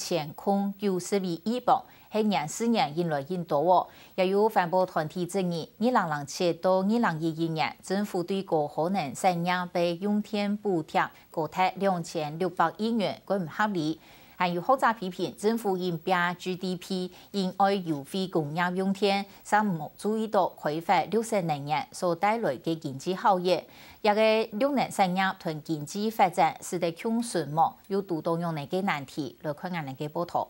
前空92亿磅，係年4年引來引多喎。也有環保團體質疑，2007到2022年，政府對個可能產業被用電補貼高達2600億元，佢唔合理。還有學者批評，政府應拼 GDP， 應愛優惠工業用電，但冇注意到開發綠色能源所帶來嘅經濟效益。一個綠能產業同經濟發展使得窮順忙，有獨當用呢個難題。來看下呢個報道。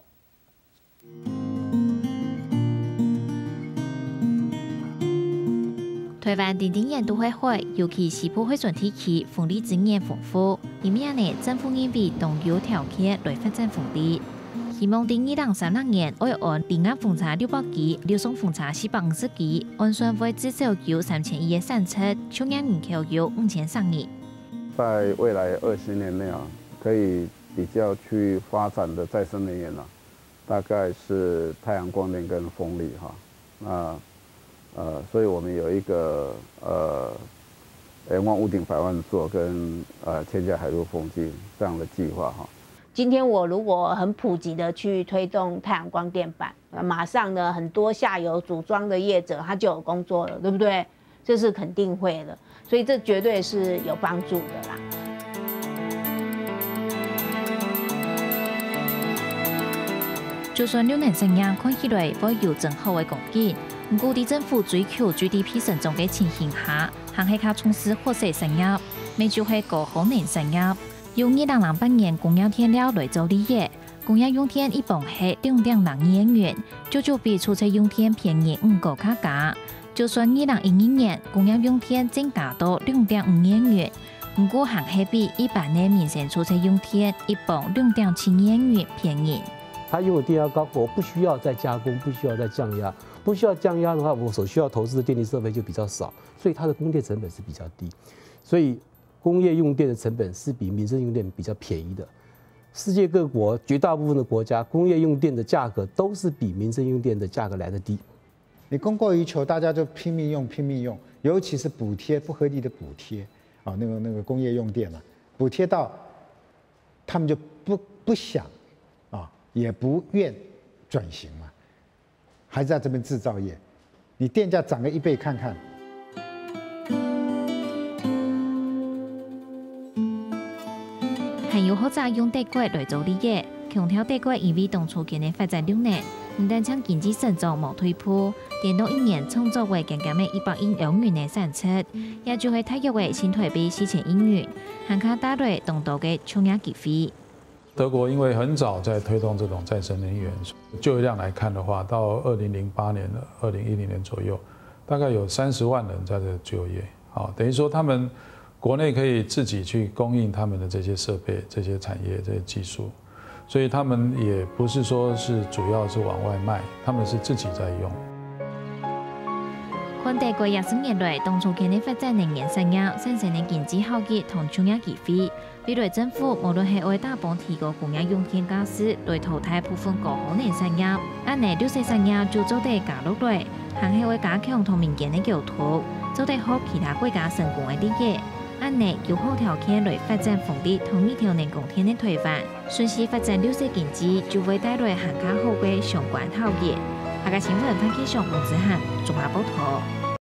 台灣電影都會火，尤其西部會船地區風力資源豐富，因咩呢？政府認為動有條件來發展風力，希望在2036年會按離岸風車600基、流送風車450基，按算會至少有3000億嘅產出，就業人口有5300人。在未來20年內可以比較去發展的再生能源大概是太陽光電跟風力所以我們有一個M1屋頂100萬座跟千家海陸風機這樣的計劃今天我如果很普及的去推動太陽光電板，馬上呢很多下游組裝的業者他就有工作了，對不對？這是肯定會的，所以這絕對是有幫助的啦。就算綠能產業看起來會有真好的光景，不過在政府追求 GDP 成長的情形下，還係較從事綠色產業，咪就係高耗能產業。用2008年工業電料來做例子，工業用電一磅係2.02億元，就比出廠用電便宜5個卡價。就算2012年工業用電增加到2.5億元，不過還係比一般的民生出廠用電一磅2.7億元便宜。它用的電壓高，我不需要再加工，不需要再降壓，不需要降壓的話，我所需要投資的電力設備就比較少，所以它的供電成本是比較低，所以工業用電的成本是比民生用電比較便宜的。世界各國絕大部分的國家，工業用電的價格都是比民生用電的價格來得低。你供過於求，大家就拼命用，尤其是補貼不合理的補貼啊，那個工業用電補貼到他們就不想。也不願轉型嘛，還是在這邊製造業，你電價漲個1倍看看。還有學者用德國來做例子，強調德國因為當初建立發展綠能，唔但將經濟成長冇退步，連到1年創造為近嘅100億歐元嘅產出，也就係大約嘅新台幣4000億元，還可帶來當地嘅創業機會。德國因為很早在推動這種再生能源，就業量來看的話，到2008年、2010年左右，大概有30萬人在這就業。好，等於說他們國內可以自己去供應他們的這些設備、這些產業、這些技術，所以他們也不是說是主要是往外賣，他們是自己在用。看德國20年來當初建立發展能源產業，產生的經濟效益同創業機會。未來政府無論係為大棒提高工業用電價值，來淘汰部分高耗能產業，按呢綠色產業就做得加落來，還係會加強同民間的溝通，做得好其他國家成功的例子。按呢有好條件來發展風力同二條能供電的推翻，順勢發展綠色經濟，就會帶來更加好嘅相關效益。下個新聞分析上黃子涵，綜合報道。